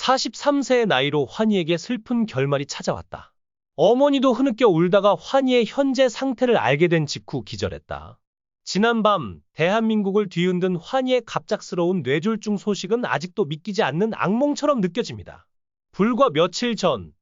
43세의 나이로 환희에게 슬픈 결말이 찾아왔다. 어머니도 흐느껴 울다가 환희의 현재 상태를 알게 된 직후 기절했다. 지난밤 대한민국을 뒤흔든 환희의 갑작스러운 뇌졸중 소식은 아직도 믿기지 않는 악몽처럼 느껴집니다. 불과 며칠 전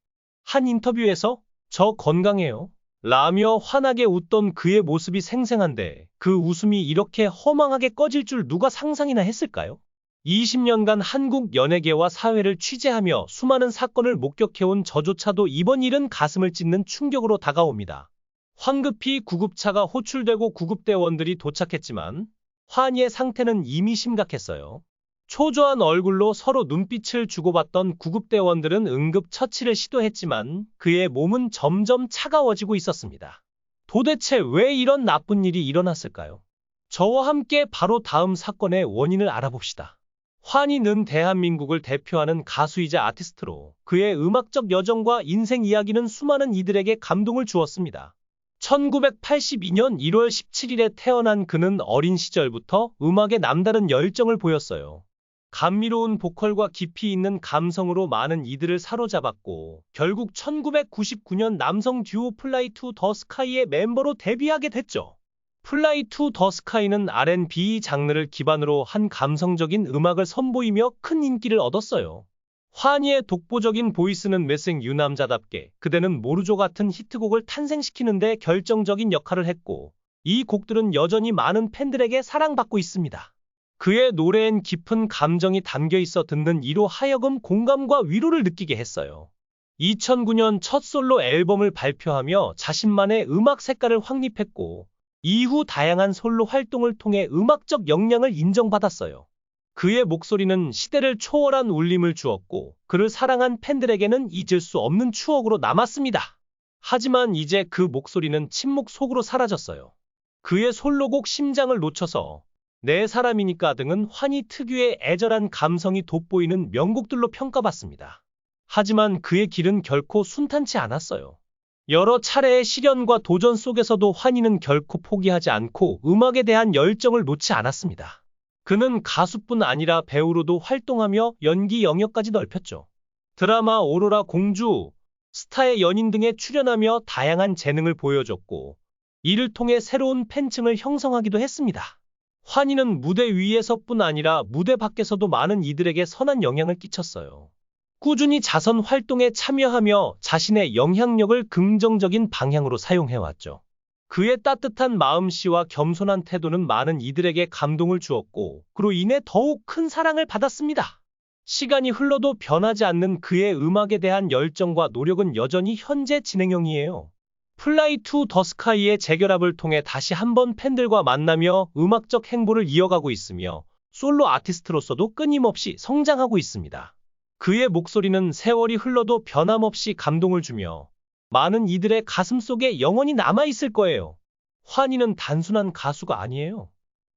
한 인터뷰에서 "저 건강해요" 라며 환하게 웃던 그의 모습이 생생한데, 그 웃음이 이렇게 허망하게 꺼질 줄 누가 상상이나 했을까요? 20년간 한국 연예계와 사회를 취재하며 수많은 사건을 목격해온 저조차도 이번 일은 가슴을 찢는 충격으로 다가옵니다. 황급히 구급차가 호출되고 구급대원들이 도착했지만 환희의 상태는 이미 심각했어요. 초조한 얼굴로 서로 눈빛을 주고받던 구급대원들은 응급처치를 시도했지만 그의 몸은 점점 차가워지고 있었습니다. 도대체 왜 이런 나쁜 일이 일어났을까요? 저와 함께 바로 다음 사건의 원인을 알아봅시다. 환희는 대한민국을 대표하는 가수이자 아티스트로 그의 음악적 여정과 인생 이야기는 수많은 이들에게 감동을 주었습니다. 1982년 1월 17일에 태어난 그는 어린 시절부터 음악에 남다른 열정을 보였어요. 감미로운 보컬과 깊이 있는 감성으로 많은 이들을 사로잡았고, 결국 1999년 남성 듀오 플라이 투 더 스카이의 멤버로 데뷔하게 됐죠. 플라이 투 더 스카이는 R&B 장르를 기반으로 한 감성적인 음악을 선보이며 큰 인기를 얻었어요. 환희의 독보적인 보이스는 매생 유남자답게 그대는 모르죠 같은 히트곡을 탄생시키는 데 결정적인 역할을 했고, 이 곡들은 여전히 많은 팬들에게 사랑받고 있습니다. 그의 노래엔 깊은 감정이 담겨 있어 듣는 이로 하여금 공감과 위로를 느끼게 했어요. 2009년 첫 솔로 앨범을 발표하며 자신만의 음악 색깔을 확립했고, 이후 다양한 솔로 활동을 통해 음악적 역량을 인정받았어요. 그의 목소리는 시대를 초월한 울림을 주었고, 그를 사랑한 팬들에게는 잊을 수 없는 추억으로 남았습니다. 하지만 이제 그 목소리는 침묵 속으로 사라졌어요. 그의 솔로곡 심장을 놓쳐서, 내 사람이니까 등은 환희 특유의 애절한 감성이 돋보이는 명곡들로 평가받습니다. 하지만 그의 길은 결코 순탄치 않았어요. 여러 차례의 시련과 도전 속에서도 환희는 결코 포기하지 않고 음악에 대한 열정을 놓지 않았습니다. 그는 가수뿐 아니라 배우로도 활동하며 연기 영역까지 넓혔죠. 드라마 오로라 공주, 스타의 연인 등에 출연하며 다양한 재능을 보여줬고, 이를 통해 새로운 팬층을 형성하기도 했습니다. 환희는 무대 위에서뿐 아니라 무대 밖에서도 많은 이들에게 선한 영향을 끼쳤어요. 꾸준히 자선 활동에 참여하며 자신의 영향력을 긍정적인 방향으로 사용해왔죠. 그의 따뜻한 마음씨와 겸손한 태도는 많은 이들에게 감동을 주었고, 그로 인해 더욱 큰 사랑을 받았습니다. 시간이 흘러도 변하지 않는 그의 음악에 대한 열정과 노력은 여전히 현재 진행형이에요. 플라이 투 더 스카이의 재결합을 통해 다시 한번 팬들과 만나며 음악적 행보를 이어가고 있으며, 솔로 아티스트로서도 끊임없이 성장하고 있습니다. 그의 목소리는 세월이 흘러도 변함없이 감동을 주며 많은 이들의 가슴속에 영원히 남아있을 거예요. 환희는 단순한 가수가 아니에요.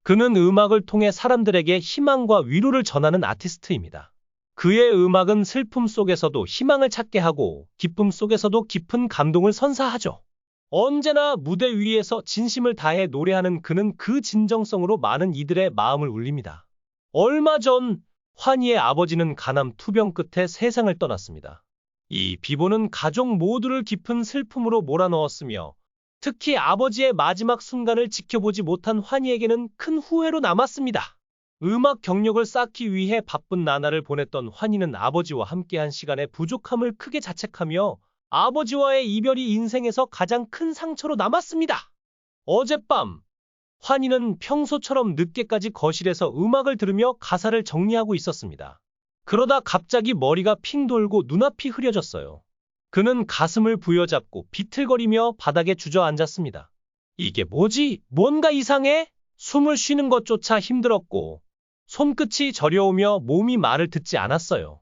그는 음악을 통해 사람들에게 희망과 위로를 전하는 아티스트입니다. 그의 음악은 슬픔 속에서도 희망을 찾게 하고 기쁨 속에서도 깊은 감동을 선사하죠. 언제나 무대 위에서 진심을 다해 노래하는 그는 그 진정성으로 많은 이들의 마음을 울립니다. 얼마 전 환희의 아버지는 간암 투병 끝에 세상을 떠났습니다. 이 비보는 가족 모두를 깊은 슬픔으로 몰아넣었으며, 특히 아버지의 마지막 순간을 지켜보지 못한 환희에게는 큰 후회로 남았습니다. 음악 경력을 쌓기 위해 바쁜 나날을 보냈던 환희는 아버지와 함께한 시간의 부족함을 크게 자책하며 아버지와의 이별이 인생에서 가장 큰 상처로 남았습니다. 어젯밤 환희는 평소처럼 늦게까지 거실에서 음악을 들으며 가사를 정리하고 있었습니다. 그러다 갑자기 머리가 핑 돌고 눈앞이 흐려졌어요. 그는 가슴을 부여잡고 비틀거리며 바닥에 주저앉았습니다. 이게 뭐지? 뭔가 이상해? 숨을 쉬는 것조차 힘들었고 손끝이 저려오며 몸이 말을 듣지 않았어요.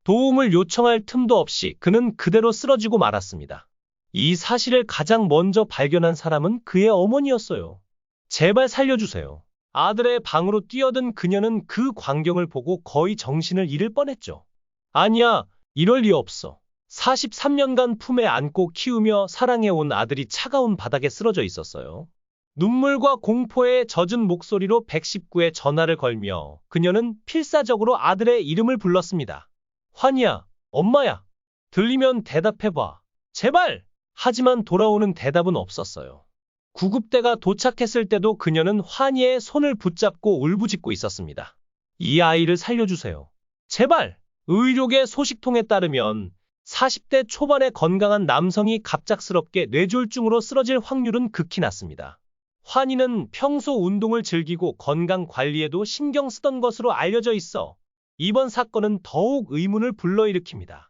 도움을 요청할 틈도 없이 그는 그대로 쓰러지고 말았습니다. 이 사실을 가장 먼저 발견한 사람은 그의 어머니였어요. 제발 살려주세요. 아들의 방으로 뛰어든 그녀는 그 광경을 보고 거의 정신을 잃을 뻔했죠. 아니야, 이럴 리 없어. 43년간 품에 안고 키우며 사랑해온 아들이 차가운 바닥에 쓰러져 있었어요. 눈물과 공포에 젖은 목소리로 119에 전화를 걸며 그녀는 필사적으로 아들의 이름을 불렀습니다. 환희야, 엄마야. 들리면 대답해봐. 제발! 하지만 돌아오는 대답은 없었어요. 구급대가 도착했을 때도 그녀는 환희의 손을 붙잡고 울부짖고 있었습니다. 이 아이를 살려주세요. 제발! 의료계 소식통에 따르면 40대 초반의 건강한 남성이 갑작스럽게 뇌졸중으로 쓰러질 확률은 극히 낮습니다. 환희는 평소 운동을 즐기고 건강 관리에도 신경 쓰던 것으로 알려져 있어 이번 사건은 더욱 의문을 불러일으킵니다.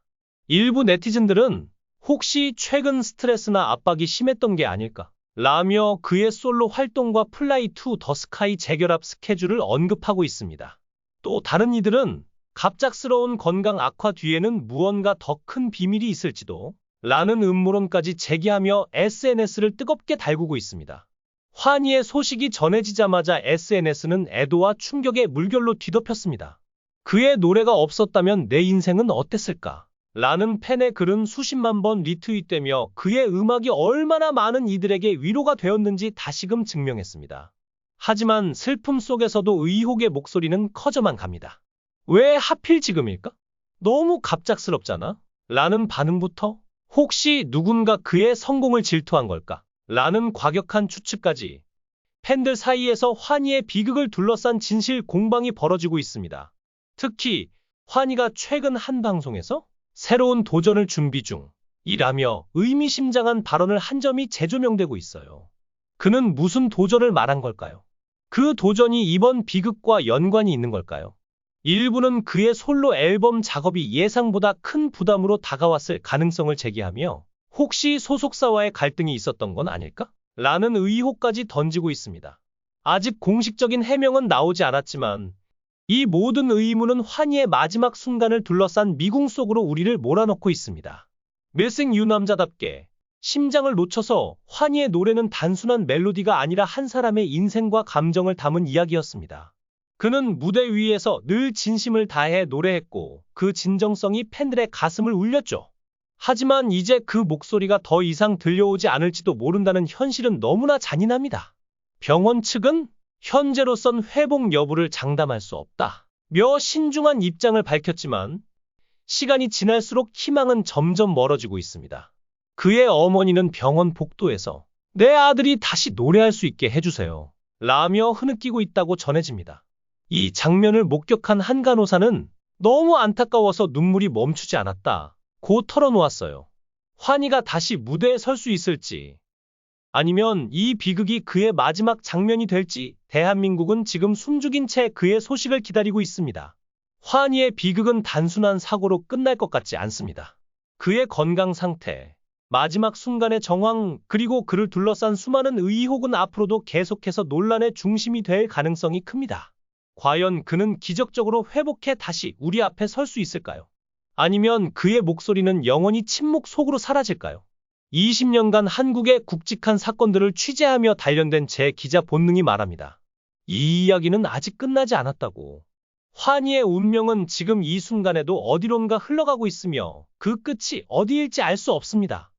일부 네티즌들은 혹시 최근 스트레스나 압박이 심했던 게 아닐까? 라며 그의 솔로 활동과 플라이 투 더 스카이 재결합 스케줄을 언급하고 있습니다. 또 다른 이들은 갑작스러운 건강 악화 뒤에는 무언가 더 큰 비밀이 있을지도 라는 음모론까지 제기하며 SNS를 뜨겁게 달구고 있습니다. 환희의 소식이 전해지자마자 SNS는 애도와 충격의 물결로 뒤덮였습니다. 그의 노래가 없었다면 내 인생은 어땠을까? 라는 팬의 글은 수십만 번 리트윗되며 그의 음악이 얼마나 많은 이들에게 위로가 되었는지 다시금 증명했습니다. 하지만 슬픔 속에서도 의혹의 목소리는 커져만 갑니다. 왜 하필 지금일까? 너무 갑작스럽잖아? 라는 반응부터 혹시 누군가 그의 성공을 질투한 걸까? 라는 과격한 추측까지 팬들 사이에서 환희의 비극을 둘러싼 진실 공방이 벌어지고 있습니다. 특히 환희가 최근 한 방송에서 새로운 도전을 준비 중이라며 의미심장한 발언을 한 점이 재조명되고 있어요. 그는 무슨 도전을 말한 걸까요? 그 도전이 이번 비극과 연관이 있는 걸까요? 일부는 그의 솔로 앨범 작업이 예상보다 큰 부담으로 다가왔을 가능성을 제기하며 혹시 소속사와의 갈등이 있었던 건 아닐까? 라는 의혹까지 던지고 있습니다. 아직 공식적인 해명은 나오지 않았지만 이 모든 의문은 환희의 마지막 순간을 둘러싼 미궁 속으로 우리를 몰아넣고 있습니다. 밀생 유남자답게 심장을 놓쳐서 환희의 노래는 단순한 멜로디가 아니라 한 사람의 인생과 감정을 담은 이야기였습니다. 그는 무대 위에서 늘 진심을 다해 노래했고 그 진정성이 팬들의 가슴을 울렸죠. 하지만 이제 그 목소리가 더 이상 들려오지 않을지도 모른다는 현실은 너무나 잔인합니다. 병원 측은 현재로선 회복 여부를 장담할 수 없다며 신중한 입장을 밝혔지만 시간이 지날수록 희망은 점점 멀어지고 있습니다. 그의 어머니는 병원 복도에서 내 아들이 다시 노래할 수 있게 해주세요 라며 흐느끼고 있다고 전해집니다. 이 장면을 목격한 한 간호사는 너무 안타까워서 눈물이 멈추지 않았다고 털어놓았어요. 환희가 다시 무대에 설 수 있을지 아니면 이 비극이 그의 마지막 장면이 될지 대한민국은 지금 숨죽인 채 그의 소식을 기다리고 있습니다. 환희의 비극은 단순한 사고로 끝날 것 같지 않습니다. 그의 건강 상태, 마지막 순간의 정황, 그리고 그를 둘러싼 수많은 의혹은 앞으로도 계속해서 논란의 중심이 될 가능성이 큽니다. 과연 그는 기적적으로 회복해 다시 우리 앞에 설 수 있을까요? 아니면 그의 목소리는 영원히 침묵 속으로 사라질까요? 20년간 한국의 굵직한 사건들을 취재하며 단련된 제 기자 본능이 말합니다. 이 이야기는 아직 끝나지 않았다고. 환희의 운명은 지금 이 순간에도 어디론가 흘러가고 있으며 그 끝이 어디일지 알 수 없습니다.